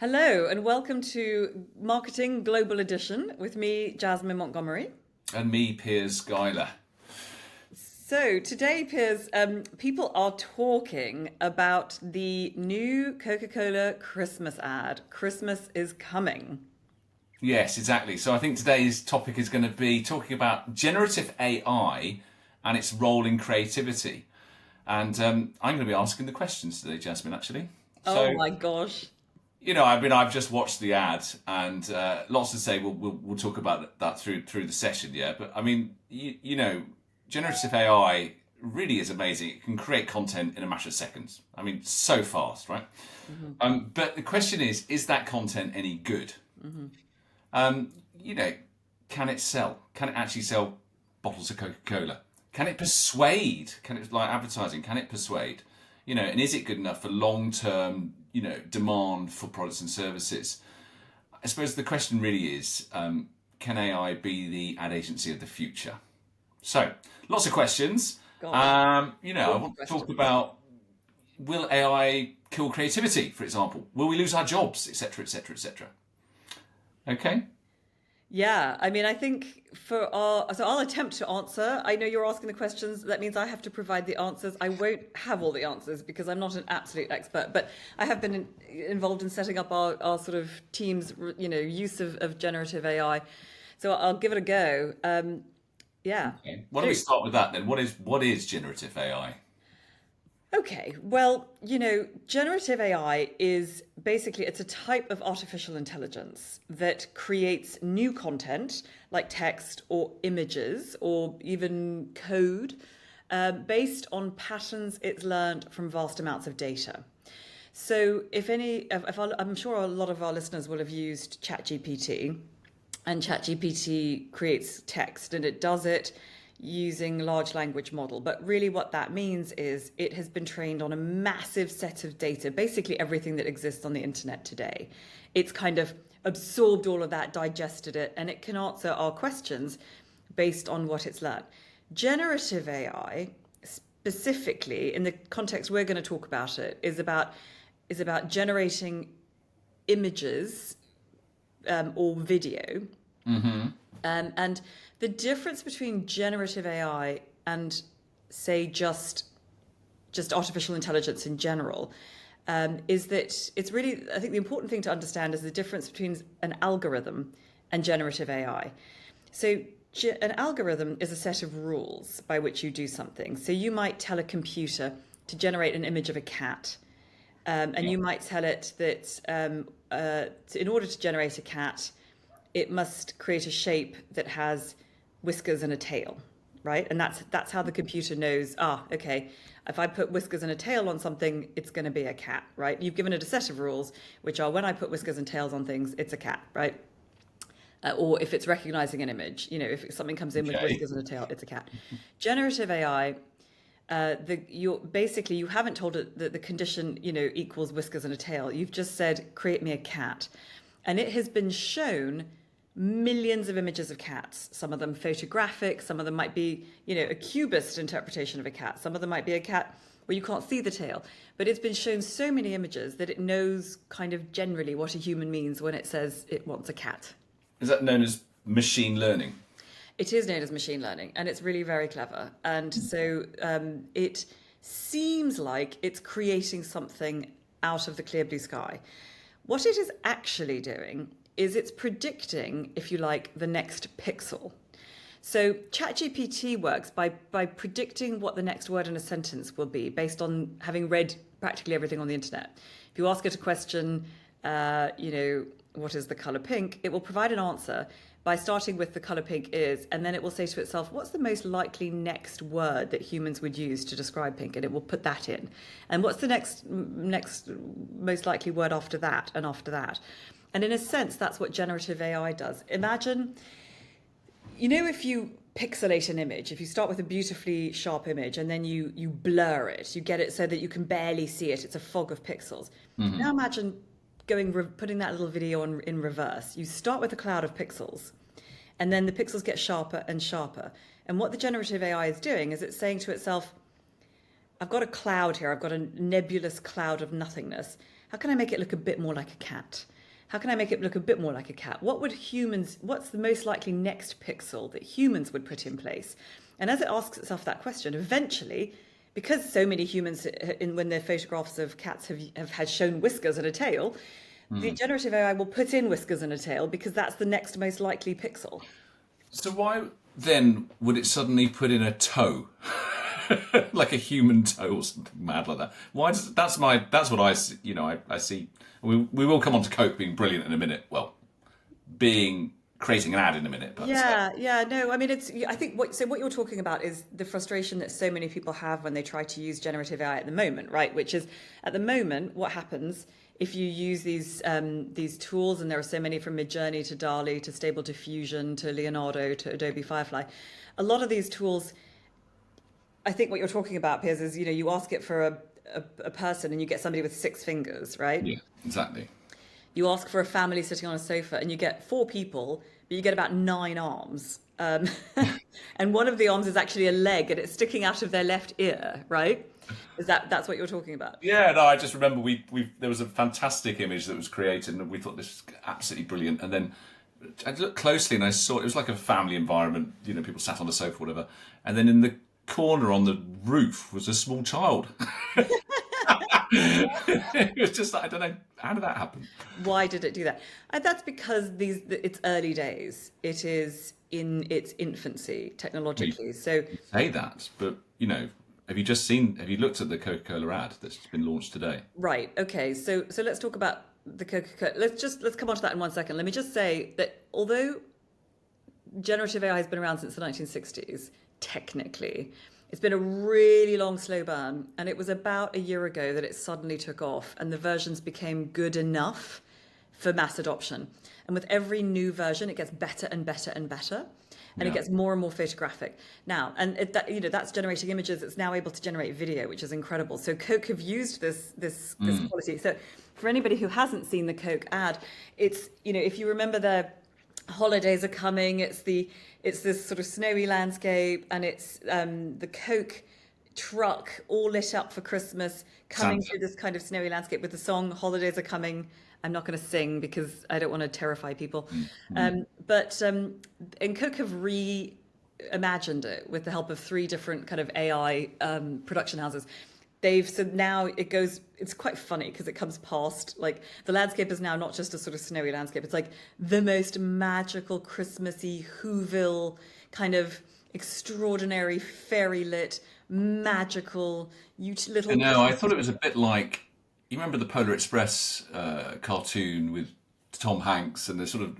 Hello and welcome to Marketing Global Edition with me, Jasmine Montgomery. And me, Piers Guyler. So today, Piers, people are talking about the new Coca-Cola Christmas ad. Christmas is coming. Yes, exactly. So I think today's topic is going to be talking about generative AI and its role in creativity. And I'm going to be asking the questions today, Jasmine, actually. Oh my gosh. You know, I've just watched the ad, and lots to say. We'll talk about that through the session, yeah. But I mean, you know, generative AI really is amazing. It can create content in a matter of seconds. I mean, so fast, right? Mm-hmm. But the question is that content any good? Mm-hmm. You know, can it sell? Can it actually sell bottles of Coca-Cola? Can it persuade? Can it, like advertising? Can it persuade? You know, and is it good enough for long-term, you know, demand for products and services? I suppose the question really is, can AI be the ad agency of the future? So, lots of questions. You know, I want to talk about, will AI kill creativity, for example? Will we lose our jobs, etc., etc., etc.? Okay. Yeah, I mean, I think so I'll attempt to answer. I know you're asking the questions. That means I have to provide the answers. I won't have all the answers because I'm not an absolute expert, but I have been involved in setting up our sort of team's, you know, use of generative AI. So I'll give it a go. Yeah. Okay. Why don't we start with that then? What is generative AI? Okay, well, you know, generative AI is basically, it's a type of artificial intelligence that creates new content like text or images or even code based on patterns it's learned from vast amounts of data. So I'm sure a lot of our listeners will have used 𝐶hatGPT, and 𝐶hatGPT creates text and it does it using large language model. But really what that means is it has been trained on a massive set of data, basically everything that exists on the internet today. It's kind of absorbed all of that, digested it, and it can answer our questions based on what it's learned. Generative AI, specifically in the context we're going to talk about it, is about generating images or video. Mm-hmm. And the difference between generative AI and, say, just artificial intelligence in general is that it's really, I think the important thing to understand is the difference between an algorithm and generative AI. So an algorithm is a set of rules by which you do something. So you might tell a computer to generate an image of a cat, and you might tell it that in order to generate a cat, it must create a shape that has whiskers and a tail, right? And that's how the computer knows, okay, if I put whiskers and a tail on something, it's going to be a cat, right? You've given it a set of rules, which are when I put whiskers and tails on things, it's a cat, right? Or if it's recognizing an image, you know, if something comes in with whiskers and a tail, it's a cat. Generative AI, you haven't told it that the condition, you know, equals whiskers and a tail. You've just said, create me a cat. And it has been shown millions of images of cats, some of them photographic, some of them might be, you know, a cubist interpretation of a cat, some of them might be a cat where you can't see the tail, but it's been shown so many images that it knows kind of generally what a human means when it says it wants a cat. Is that known as machine learning? It is known as machine learning, and it's really very clever. And so it seems like it's creating something out of the clear blue sky. What it is actually doing is it's predicting, if you like, the next pixel. So 𝐶hatGPT works by predicting what the next word in a sentence will be based on having read practically everything on the internet. If you ask it a question, you know, what is the color pink? It will provide an answer by starting with the color pink is, and then it will say to itself, what's the most likely next word that humans would use to describe pink? And it will put that in. And what's the next most likely word after that and after that? And in a sense, that's what generative AI does. Imagine, you know, if you pixelate an image, if you start with a beautifully sharp image and then you blur it, you get it so that you can barely see it. It's a fog of pixels. Mm-hmm. Now imagine putting that little video in reverse. You start with a cloud of pixels and then the pixels get sharper and sharper. And what the generative AI is doing is it's saying to itself, I've got a cloud here. I've got a nebulous cloud of nothingness. how can I make it look a bit more like a cat? How can I make it look a bit more like a cat? What's the most likely next pixel that humans would put in place? And as it asks itself that question, eventually, because so many humans, when their photographs of cats have had shown whiskers and a tail, the generative AI will put in whiskers and a tail because that's the next most likely pixel. So why then would it suddenly put in a toe? Like a human toe or something mad like that. Why does that's what I see, I see. We will come on to Coke being brilliant in a minute. Well, creating an ad in a minute. But no, I mean I think what you're talking about is the frustration that so many people have when they try to use generative AI at the moment, right? Which is at the moment what happens if you use these tools, and there are so many from Midjourney to DALL-E to Stable Diffusion to Leonardo to Adobe Firefly. A lot of these tools, I think what you're talking about, Piers, is you ask it for a person and you get somebody with 6 fingers, right? Yeah, exactly. You ask for a family sitting on a sofa and you get 4 people, but you get about 9 arms. And one of the arms is actually a leg and it's sticking out of their left ear, right? That's what you're talking about? Yeah, no, I just remember there was a fantastic image that was created and we thought this was absolutely brilliant. And then I looked closely and I saw it was like a family environment, people sat on a sofa or whatever. And then in the corner on the roof was a small child. It was just like, I don't know, how did that happen? Why did it do that? That's because it's early days. It is in its infancy technologically. You so say that, but have you looked at the Coca-Cola ad that's been launched today? Right. Okay. So let's talk about the Coca-Cola. Let's come on to that in 1 second. Let me just say that although generative AI has been around since the 1960s, technically, it's been a really long, slow burn. And it was about a year ago that it suddenly took off and the versions became good enough for mass adoption. And with every new version, it gets better and better and better. And it gets more and more photographic. Now, and that's generating images. It's now able to generate video, which is incredible. So Coke have used this quality. So for anybody who hasn't seen the Coke ad, it's, if you remember their holidays are coming, it's this sort of snowy landscape, and it's the Coke truck all lit up for Christmas coming through this kind of snowy landscape with the song Holidays Are Coming. I'm not going to sing because I don't want to terrify people. And Coke have reimagined it with the help of 3 different kind of AI production houses. So now it's quite funny because it comes past, like, the landscape is now not just a sort of snowy landscape. It's like the most magical Christmassy Whoville kind of extraordinary fairy lit magical little. No, I thought it was a bit like, you remember the Polar Express cartoon with Tom Hanks, and they're sort of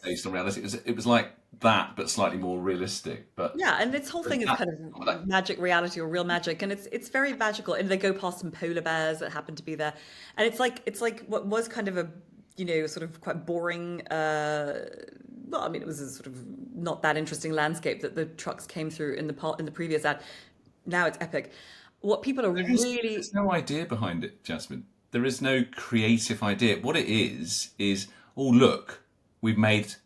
based on reality. It was like that, but slightly more realistic. But yeah, and this whole thing is kind of magic reality or real magic, and it's very magical. And they go past some polar bears that happen to be there, and it's like what was kind of a sort of quite boring. Well, I mean, it was a sort of not that interesting landscape that the trucks came through in the previous ad. Now it's epic. What people are there's no idea behind it, Jasmine. There is no creative idea. What it is, oh look, we've made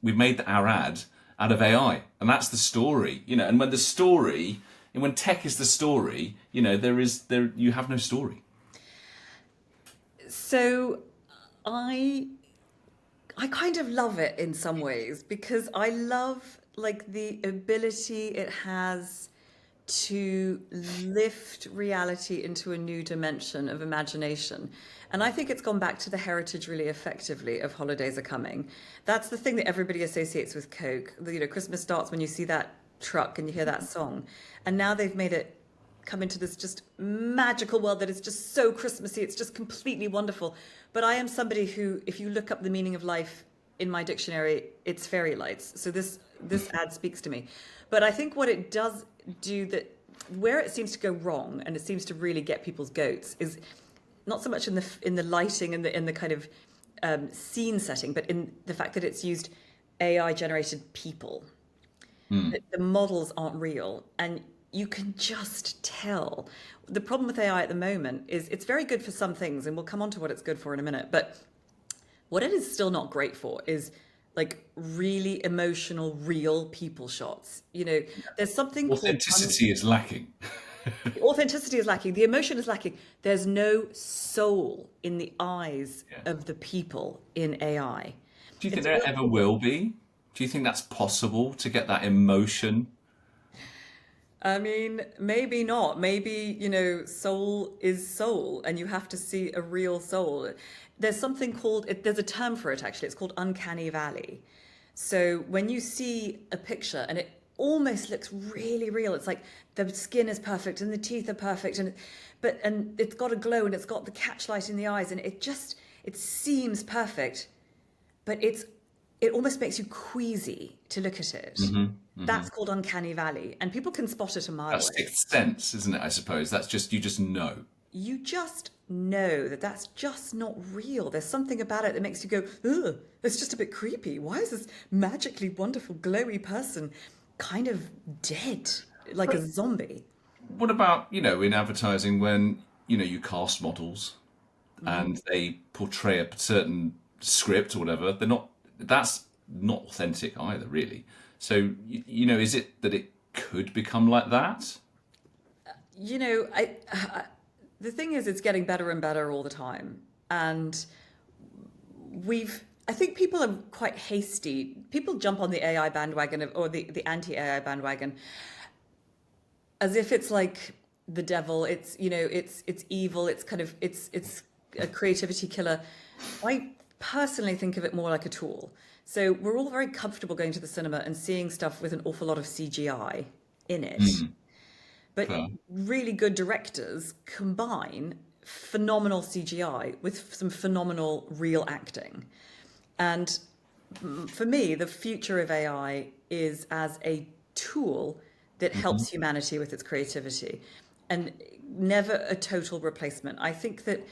our ad out of AI, and that's the story, And when tech is the story, you have no story. So, I kind of love it in some ways because I love like the ability it has to lift reality into a new dimension of imagination. And I think it's gone back to the heritage really effectively of Holidays Are Coming. That's the thing that everybody associates with Coke. Christmas starts when you see that truck and you hear that song. And now they've made it come into this just magical world that is just so Christmassy. It's just completely wonderful. But I am somebody who, if you look up the meaning of life in my dictionary, it's fairy lights. So this ad speaks to me. But I think what it does do, that where it seems to go wrong, and it seems to really get people's goats, is not so much in the lighting and in the kind of scene setting, but in the fact that it's used AI generated people. That the models aren't real, and you can just tell. The problem with AI at the moment is it's very good for some things, and we'll come on to what it's good for in a minute, but what it is still not great for is like really emotional, real people shots. There's something authenticity is lacking. The authenticity is lacking. The emotion is lacking. There's no soul in the eyes of the people in AI. Do you think there ever will be? Do you think that's possible to get that emotion? I mean, maybe not. Maybe, soul is soul and you have to see a real soul. There's something called, there's a term for it actually, it's called uncanny valley. So when you see a picture and it almost looks really real, it's like the skin is perfect and the teeth are perfect and it's got a glow and it's got the catchlight in the eyes and it seems perfect, but it almost makes you queasy to look at it. That's called uncanny valley, and people can spot it a mile away. That's sixth sense, isn't it? I suppose that's just you just know. You just know that that's just not real. There's something about it that makes you go, ugh, it's just a bit creepy. Why is this magically wonderful, glowy person kind of dead, like a zombie? What about, in advertising when, you cast models and they portray a certain script or whatever, that's not authentic either, really. So, is it that it could become like that? The thing is, it's getting better and better all the time. And I think people are quite hasty. People jump on the AI bandwagon or the anti-AI bandwagon as if it's like the devil. It's, it's evil. It's kind of, it's a creativity killer. I personally think of it more like a tool. So we're all very comfortable going to the cinema and seeing stuff with an awful lot of CGI in it. But really good directors combine phenomenal CGI with some phenomenal real acting. And for me, the future of AI is as a tool that helps humanity with its creativity and never a total replacement. I think that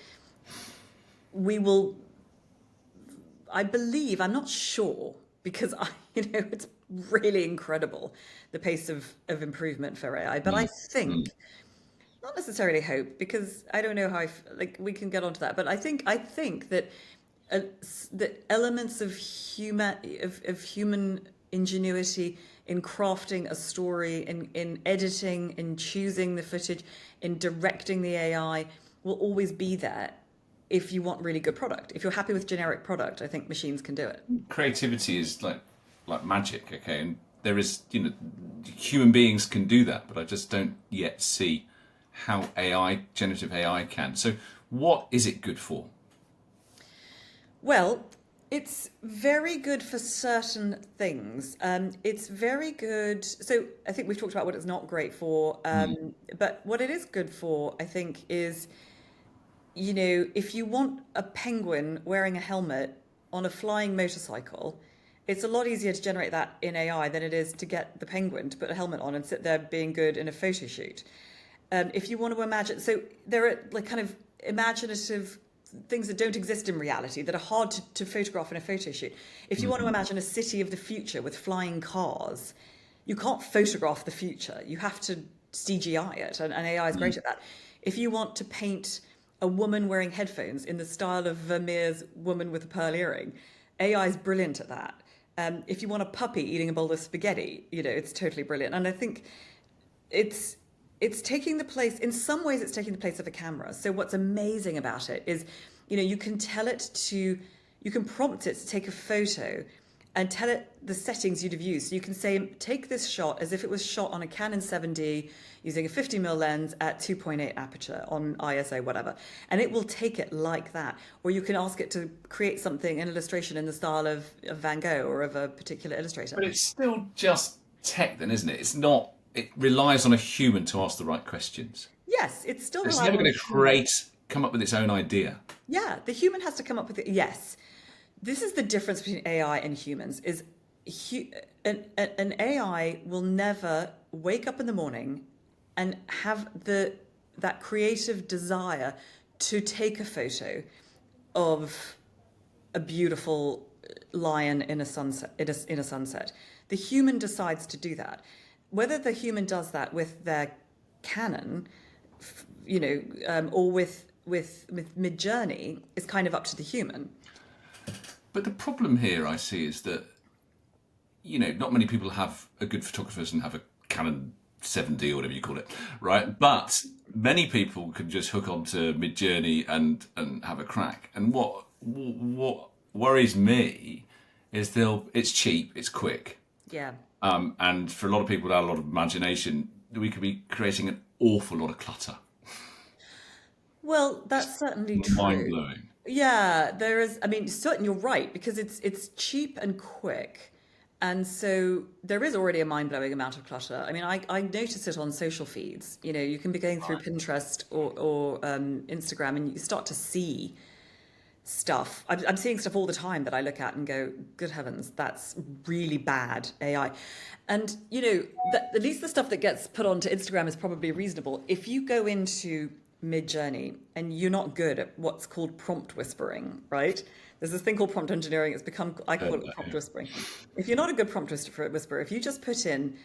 I believe, I'm not sure, because it's really incredible, the pace of improvement for AI. But I think, not necessarily hope, because I don't know how we can get onto that. But I think that the elements of human ingenuity in crafting a story, in editing, in choosing the footage, in directing the AI will always be there. If you want really good product, if you're happy with generic product, I think machines can do it. Creativity is like magic, okay? And there is, human beings can do that, but I just don't yet see how generative AI can. So what is it good for? Well, it's very good for certain things. It's very good. So I think we've talked about what it's not great for. But what it is good for, I think, is if you want a penguin wearing a helmet on a flying motorcycle, it's a lot easier to generate that in AI than it is to get the penguin to put a helmet on and sit there being good in a photo shoot. If you want to imagine, so there are kind of imaginative things that don't exist in reality that are hard to photograph in a photo shoot. If you want to imagine a city of the future with flying cars, you can't photograph the future. You have to CGI it, and AI is great at that. If you want to paint a woman wearing headphones in the style of Vermeer's Woman with a Pearl Earring, AI is brilliant at that. If you want a puppy eating a bowl of spaghetti, it's totally brilliant. And I think it's taking the place, in some ways it's taking the place of a camera. So what's amazing about it is, you can you can prompt it to take a photo and tell it the settings you'd have used. So you can say, take this shot as if it was shot on a Canon 7D using a 50mm lens at 2.8 aperture on ISO, whatever. And it will take it like that. Or you can ask it to create something, an illustration in the style of Van Gogh or of a particular illustrator. But it's still just tech then, isn't it? It's not, it relies on a human to ask the right questions. Yes, it's still. It's never going to come up with its own idea. Yeah, the human has to come up with it. Yes. This is the difference between AI and humans, is an AI will never wake up in the morning and have that creative desire to take a photo of a beautiful lion in a sunset. The human decides to do that. Whether the human does that with their Canon, or with Midjourney is kind of up to the human. But the problem here I see is that, not many people have are good photographers and have a Canon 7D or whatever you call it, right? But many people can just hook onto Midjourney and have a crack. And what worries me is it's cheap, it's quick. Yeah. And for a lot of people without a lot of imagination, we could be creating an awful lot of clutter. Well, that's certainly true. Mind-blowing. Yeah, there is. I mean, certainly you're right, because it's cheap and quick. And so there is already a mind-blowing amount of clutter. I mean, I notice it on social feeds. You know, you can be going through Pinterest or Instagram, and you start to see stuff. I'm seeing stuff all the time that I look at and go, good heavens, that's really bad AI. And, you know, at least the stuff that gets put onto Instagram is probably reasonable. If you go into Midjourney and you're not good at what's called prompt whispering, right? There's this thing called prompt engineering. It's become, I call it prompt whispering. If you're not a good prompt whisperer, if you just put in,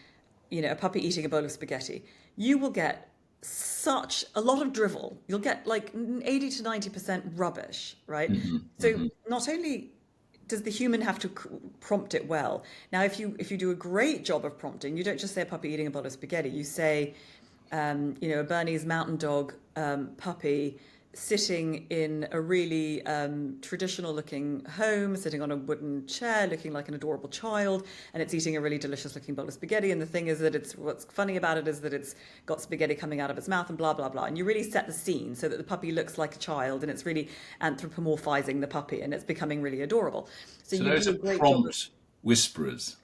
you know, a puppy eating a bowl of spaghetti, you will get such a lot of drivel. You'll get like 80 to 90% rubbish, right? So not only does the human have to prompt it well. Now, if you do a great job of prompting, you don't just say a puppy eating a bowl of spaghetti. You say, you know, a Bernese mountain dog puppy sitting in a really traditional looking home, sitting on a wooden chair, looking like an adorable child, and it's eating a really delicious looking bowl of spaghetti. And the thing is that what's funny about it is that it's got spaghetti coming out of its mouth and blah, blah, blah. And you really set the scene so that the puppy looks like a child, and it's really anthropomorphizing the puppy, and it's becoming really adorable. So those are prompt whisperers.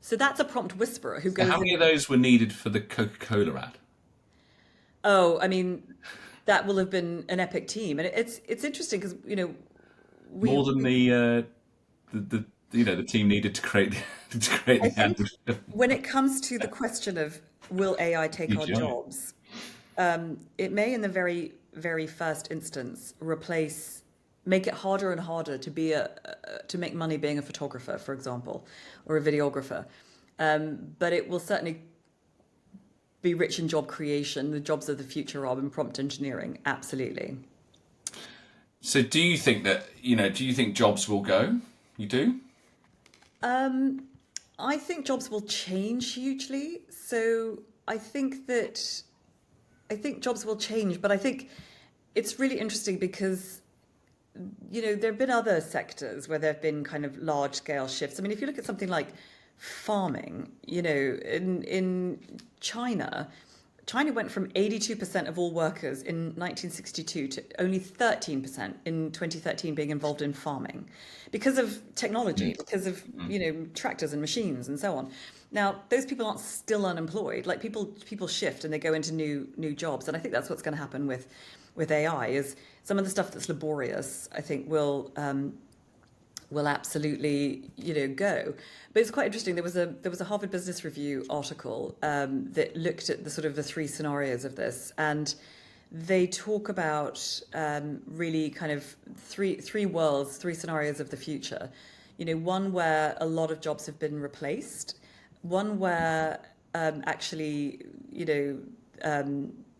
So that's a prompt whisperer who goes. How many of those were needed for the Coca-Cola ad? Oh, I mean, that will have been an epic team, and it's interesting because, you know, more than the team needed to create the ad. When it comes to the question of will AI take our jobs, it may, in the very very first instance, make it harder and harder to make money being a photographer, for example, or a videographer, but it will certainly be rich in job creation. The jobs of the future are in prompt engineering, absolutely. So do you think jobs will go? You do? I think jobs will change hugely. So I think jobs will change, but I think it's really interesting because, you know, there have been other sectors where there have been kind of large scale shifts. I mean, if you look at something like farming, you know, in China went from 82% of all workers in 1962 to only 13% in 2013 being involved in farming because of technology, because of, you know, tractors and machines and so on. Now, those people aren't still unemployed. Like people shift and they go into new jobs. And I think that's what's going to happen with AI is some of the stuff that's laborious, I think will absolutely, you know, go. But it's quite interesting. There was a Harvard Business Review article that looked at the three scenarios of this, and they talk about really kind of three worlds, three scenarios of the future. You know, one where a lot of jobs have been replaced, one where actually, you know,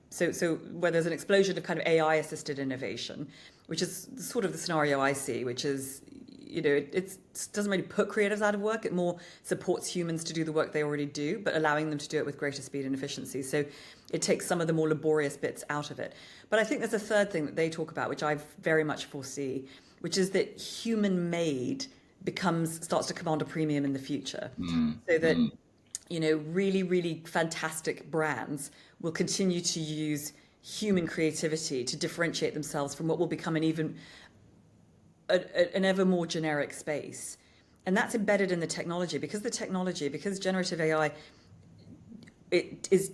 so where there's an explosion of kind of AI assisted innovation, which is sort of the scenario I see, which is, you know, it doesn't really put creatives out of work. It more supports humans to do the work they already do, but allowing them to do it with greater speed and efficiency. So it takes some of the more laborious bits out of it. But I think there's a third thing that they talk about, which I very much foresee, which is that human-made starts to command a premium in the future. So that, you know, really, really fantastic brands will continue to use human creativity to differentiate themselves from what will become an ever more generic space. And that's embedded in the technology, because generative AI, it is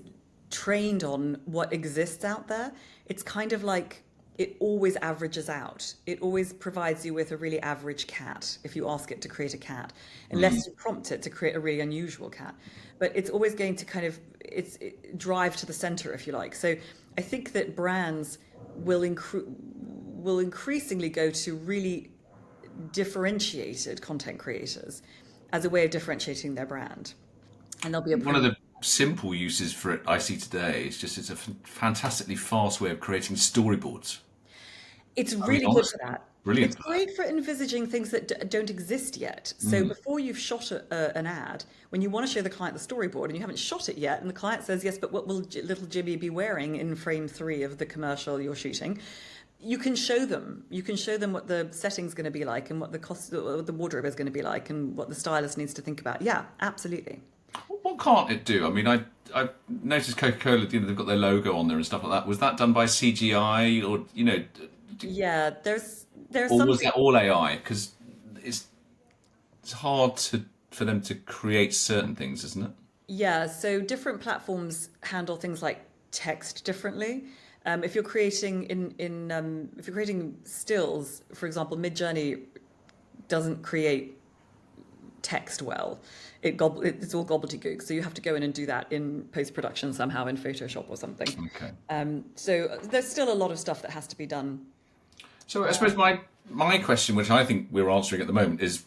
trained on what exists out there. It's kind of like it always averages out. It always provides you with a really average cat if you ask it to create a cat, unless you prompt it to create a really unusual cat. But it's always going to kind of drive to the center, if you like. So I think that brands will increasingly go to really differentiated content creators as a way of differentiating their brand. And there'll be one of the simple uses for it I see today is just it's a fantastically fast way of creating storyboards. It's I mean, really good for honestly, that. It's brilliant. great for envisaging things that don't exist yet. So before you've shot an ad, when you want to show the client the storyboard and you haven't shot it yet, and the client says, yes, but what will little Jimmy be wearing in frame 3 of the commercial you're shooting? You can show them. You can show them what the setting's going to be like and what the wardrobe is going to be like and what the stylist needs to think about. Yeah, absolutely. What can't it do? I mean, I noticed Coca-Cola, they've got their logo on there and stuff like that. Was that done by CGI or, Yeah, there's or was something. that all AI? Because it's hard for them to create certain things, isn't it? Yeah, so different platforms handle things like text differently. If you're creating if you're creating stills, for example, Midjourney doesn't create text well. It's all gobbledygook. So you have to go in and do that in post-production somehow in Photoshop or something. Okay. So there's still a lot of stuff that has to be done. So I suppose my question, which I think we're answering at the moment, is,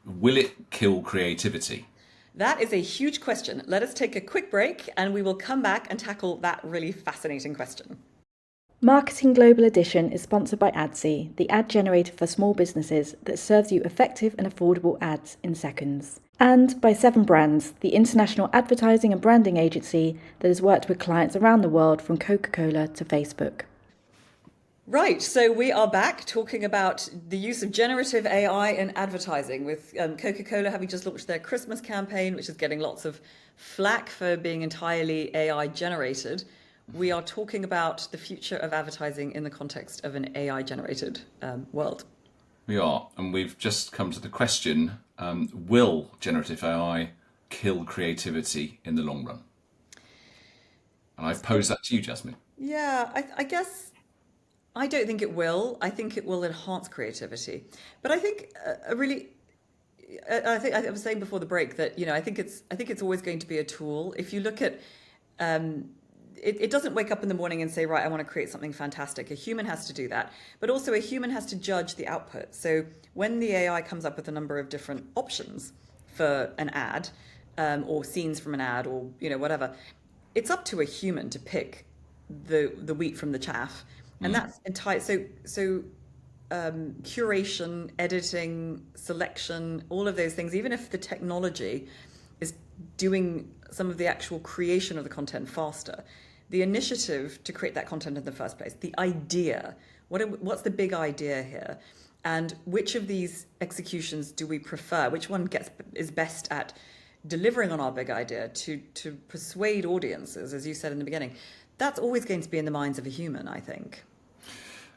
will it kill creativity? That is a huge question. Let us take a quick break and we will come back and tackle that really fascinating question. Marketing Global Edition is sponsored by 𝐒𝐴DSy, the ad generator for small businesses that serves you effective and affordable ads in seconds. And by 7 Brands, the international advertising and branding agency that has worked with clients around the world from Coca-Cola to Facebook. Right, so we are back talking about the use of generative AI in advertising with Coca-Cola having just launched their Christmas campaign, which is getting lots of flack for being entirely AI generated. We are talking about the future of advertising in the context of an AI generated world. We are, and we've just come to the question, will generative AI kill creativity in the long run? And I've posed that to you, Jasmine. Yeah, I guess I don't think it will. I think it will enhance creativity. But I think I was saying before the break that, I think it's always going to be a tool. If you look at it doesn't wake up in the morning and say, right, I want to create something fantastic. A human has to do that. But also a human has to judge the output. So when the AI comes up with a number of different options for an ad or scenes from an ad or, whatever, it's up to a human to pick the wheat from the chaff. And that's entire. So curation, editing, selection, all of those things, even if the technology is doing some of the actual creation of the content faster, the initiative to create that content in the first place, the idea, what's the big idea here? And which of these executions do we prefer? Which one is best at delivering on our big idea to persuade audiences, as you said in the beginning? That's always going to be in the minds of a human, I think.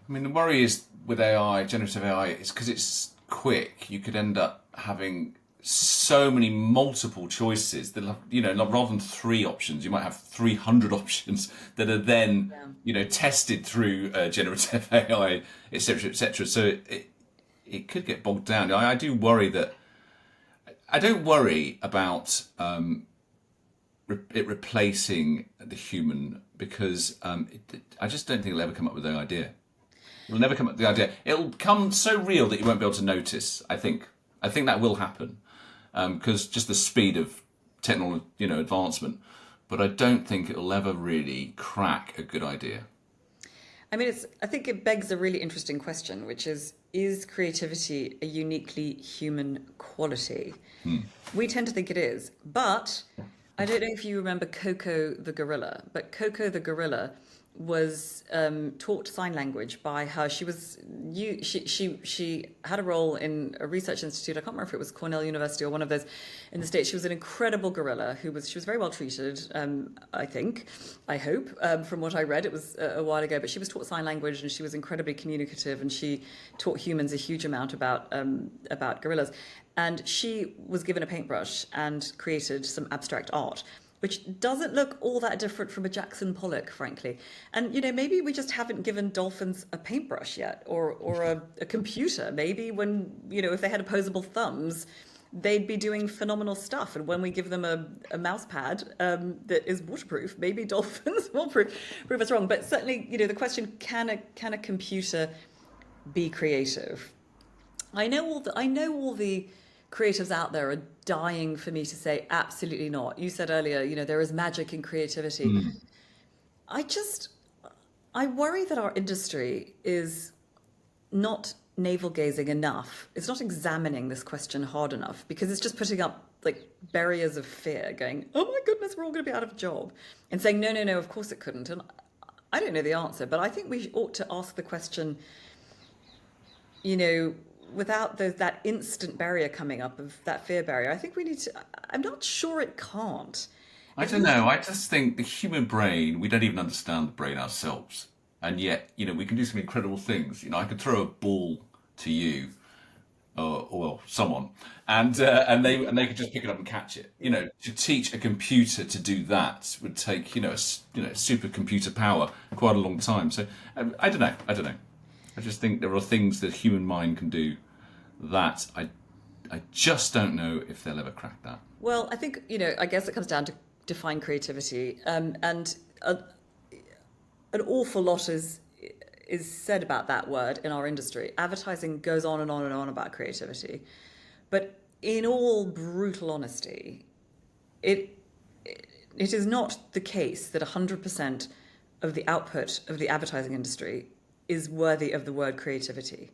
I mean, the worry is with AI, generative AI, it's because it's quick. You could end up having so many multiple choices that, rather than 3 options, you might have 300 options that are then, tested through generative AI, etc., etc. So it could get bogged down. I do worry that. I don't worry about it replacing the human because I just don't think it'll ever come up with the idea. It'll never come up with the idea. It'll come so real that you won't be able to notice. I think that will happen because just the speed of technology, advancement. But I don't think it'll ever really crack a good idea. I mean, I think it begs a really interesting question, which is creativity a uniquely human quality? We tend to think it is, but I don't know if you remember Coco the gorilla, but Coco the gorilla was taught sign language by her. She had a role in a research institute. I can't remember if it was Cornell University or one of those in the States. She was an incredible gorilla she was very well treated. I hope, from what I read, it was a while ago. But she was taught sign language and she was incredibly communicative and she taught humans a huge amount about gorillas. And she was given a paintbrush and created some abstract art, which doesn't look all that different from a Jackson Pollock, frankly. And, maybe we just haven't given dolphins a paintbrush yet or a computer. Maybe when, if they had opposable thumbs, they'd be doing phenomenal stuff. And when we give them a mouse pad that is waterproof, maybe dolphins will prove us wrong. But certainly, the question, can a computer be creative? I know all the creatives out there are dying for me to say absolutely not. You said earlier, there is magic in creativity. I worry that our industry is not navel gazing enough. It's not examining this question hard enough because it's just putting up like barriers of fear, going, "Oh my goodness, we're all going to be out of a job," and saying, "No, no, no, of course it couldn't." And I don't know the answer, but I think we ought to ask the question, without that instant barrier coming up of that fear barrier. I think we need to. I'm not sure it can't. I don't know. I just think the human brain, we don't even understand the brain ourselves. And yet, we can do some incredible things. I could throw a ball to you, or well, someone, and they could just pick it up and catch it. To teach a computer to do that would take supercomputer power quite a long time. So I don't know. I just think there are things that human mind can do that I just don't know if they'll ever crack that. Well, I think I guess it comes down to define creativity, and an awful lot is said about that word in our industry. Advertising goes on and on and on about creativity, but in all brutal honesty, it is not the case that 100% of the output of the advertising industry is worthy of the word creativity.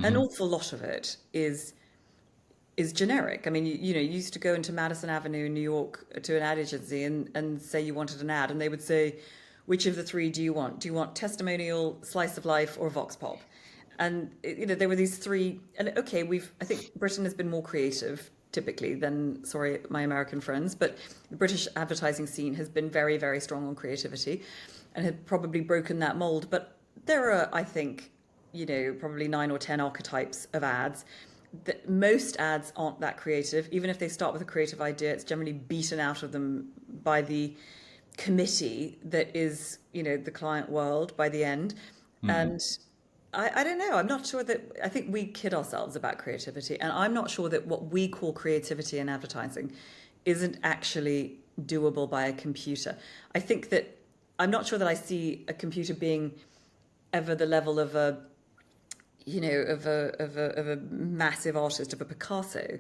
An awful lot of it is generic. I mean, you used to go into Madison Avenue in New York to an ad agency and say you wanted an ad, and they would say, "Which of the three do you want? Do you want testimonial, slice of life, or vox pop?" And there were these three. And okay, I think Britain has been more creative typically than, sorry, my American friends, but the British advertising scene has been very, very strong on creativity, and had probably broken that mold. But there are, I think, probably 9 or 10 archetypes of ads. Most ads aren't that creative. Even if they start with a creative idea, it's generally beaten out of them by the committee that is, the client world by the end. And I don't know. I'm not sure that, I think we kid ourselves about creativity. And I'm not sure that what we call creativity in advertising isn't actually doable by a computer. I think that, I'm not sure that I see a computer being ever the level of a massive artist, of a Picasso.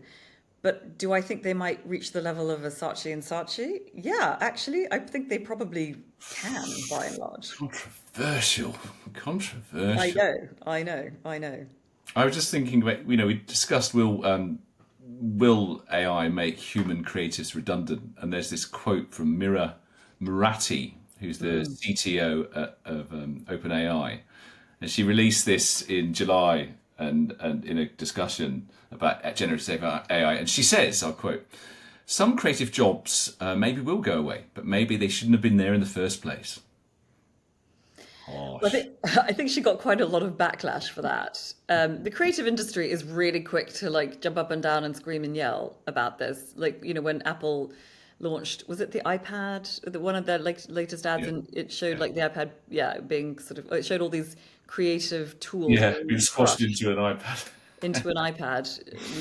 But do I think they might reach the level of a Saatchi and Saatchi? Yeah, actually, I think they probably can, by and large. Controversial. I know. I was just thinking about, we discussed will AI make human creatives redundant? And there's this quote from Mira Murati, who's the CTO of OpenAI. And she released this in July and in a discussion about generative AI. And she says, I'll quote, "Some creative jobs maybe will go away, but maybe they shouldn't have been there in the first place." Well, I think she got quite a lot of backlash for that. The creative industry is really quick to jump up and down and scream and yell about this. When Apple launched, was it the iPad, one of their latest ads, and it showed the iPad, being it showed all these creative tools. Being squashed into an iPad. Into an iPad,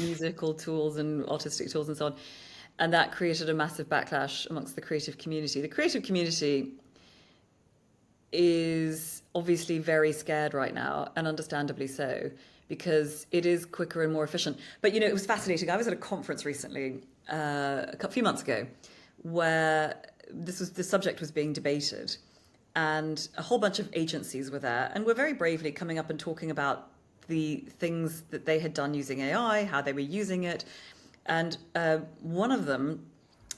musical tools and artistic tools and so on. And that created a massive backlash amongst the creative community. The creative community is obviously very scared right now, and understandably so, because it is quicker and more efficient. But it was fascinating. I was at a conference recently, a few months ago, where the subject was being debated, and a whole bunch of agencies were there, and were very bravely coming up and talking about the things that they had done using AI, how they were using it. And one of them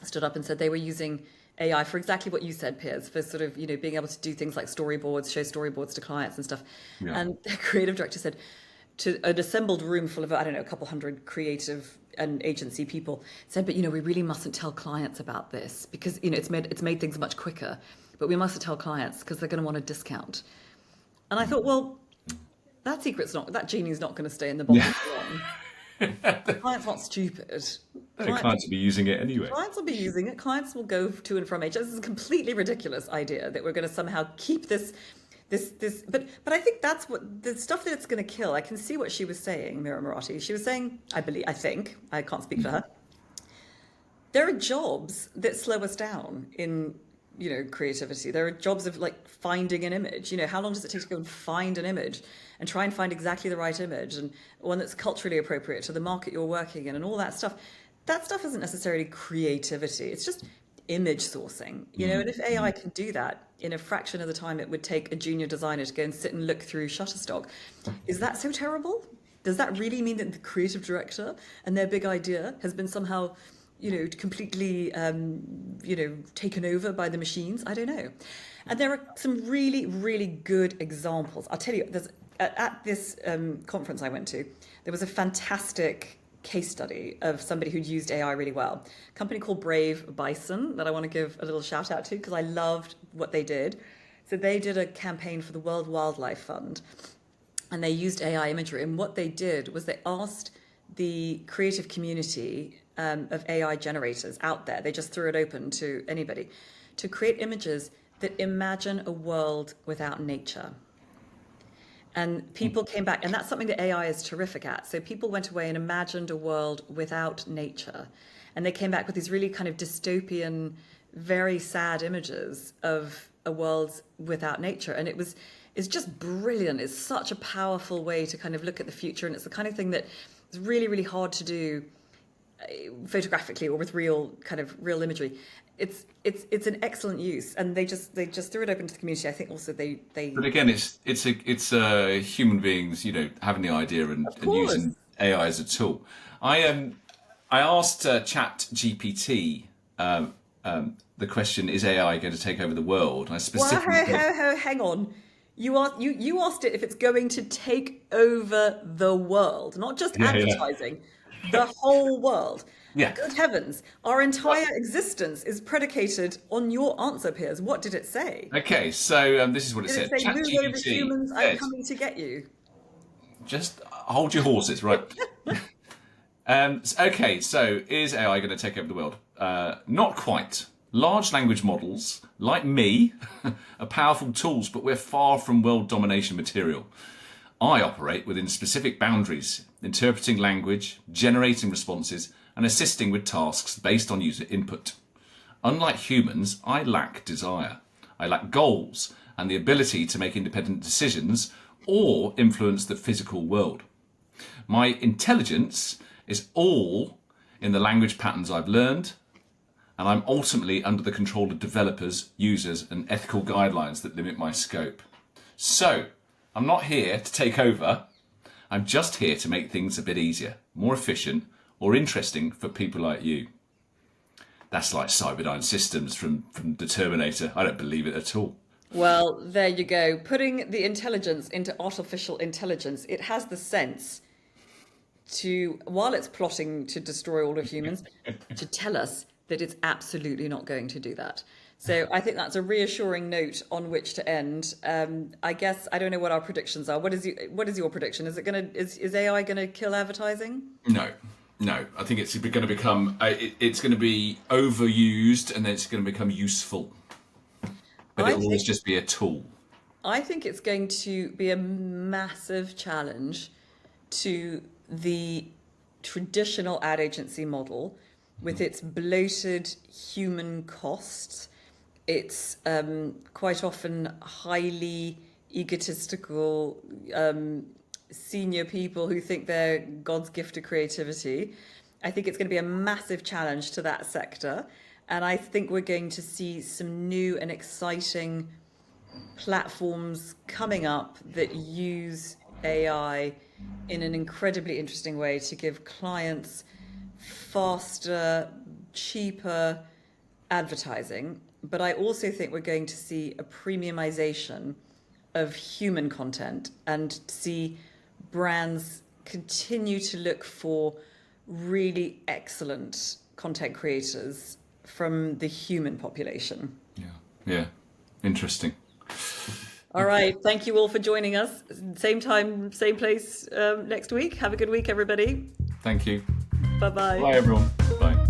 stood up and said they were using AI for exactly what you said, Piers, for being able to do things like storyboards, show storyboards to clients and stuff. Yeah. And the creative director said to an assembled room full of, I don't know, a couple hundred creative and agency people, said, "But we really mustn't tell clients about this because it's made things much quicker, but we mustn't tell clients because they're going to want a discount." And I thought, well, that genie's not going to stay in the bottle for long. The client's not stupid. Clients will be using it anyway. Clients will be using it. Clients will go to and from HR. This is a completely ridiculous idea that we're going to somehow keep this. But I think that's what the stuff that it's going to kill. I can see what she was saying, Mira Murati. She was saying, I can't speak for her. There are jobs that slow us down in creativity. There are jobs of finding an image. How long does it take to go and find an image and try and find exactly the right image and one that's culturally appropriate to the market you're working in and all that stuff. That stuff isn't necessarily creativity. It's just image sourcing, and if AI can do that in a fraction of the time it would take a junior designer to go and sit and look through Shutterstock, is that so terrible? Does that really mean that the creative director and their big idea has been somehow, completely, taken over by the machines? I don't know. And there are some really, really good examples. I'll tell you, at this conference I went to, there was a fantastic case study of somebody who'd used AI really well. A company called Brave Bison that I want to give a little shout out to because I loved what they did. So they did a campaign for the World Wildlife Fund, and they used AI imagery. And what they did was they asked the creative community of AI generators out there, they just threw it open to anybody, to create images that imagine a world without nature. And people came back, and that's something that AI is terrific at. So people went away and imagined a world without nature. And they came back with these really kind of dystopian, very sad images of a world without nature. And it's just brilliant. It's such a powerful way to kind of look at the future. And it's the kind of thing that is really, really hard to do photographically or with real real imagery. It's an excellent use, and they just threw it open to the community. I think also they. But again, it's human beings, having the idea and using AI as a tool. I asked 𝐶HAT the question: is AI going to take over the world? And I specifically hang on. You asked it if it's going to take over the world, not just advertising, the whole world. Yeah. Good heavens, our entire existence is predicated on your answer, Piers. What did it say? Okay, so this is what it said. Did it say, move over humans, I'm coming to get you? Just hold your horses, right? Okay, so is AI going to take over the world? Not quite. Large language models, like me, are powerful tools, but we're far from world domination material. I operate within specific boundaries, interpreting language, generating responses, and assisting with tasks based on user input. Unlike humans, I lack desire. I lack goals and the ability to make independent decisions or influence the physical world. My intelligence is all in the language patterns I've learned, and I'm ultimately under the control of developers, users, and ethical guidelines that limit my scope. So, I'm not here to take over. I'm just here to make things a bit easier, more efficient, or interesting for people like you. That's like Cyberdyne Systems from the Terminator. I don't believe it at all. Well, there you go. Putting the intelligence into artificial intelligence, it has the sense to, while it's plotting to destroy all of humans, to tell us that it's absolutely not going to do that. So I think that's a reassuring note on which to end. I guess I don't know what our predictions are. What is your prediction? Is AI going to kill advertising? No. I think it's going to become it's going to be overused, and then it's going to become useful. But it'll always just be a tool. I think it's going to be a massive challenge to the traditional ad agency model with its bloated human costs. It's quite often highly egotistical senior people who think they're God's gift to creativity. I think it's going to be a massive challenge to that sector. And I think we're going to see some new and exciting platforms coming up that use AI in an incredibly interesting way to give clients faster, cheaper advertising. But I also think we're going to see a premiumization of human content and see brands continue to look for really excellent content creators from the human population. Yeah. Interesting. All right. Thank you all for joining us. Same time, same place next week. Have a good week, everybody. Thank you. Bye-bye. Bye, everyone. Bye.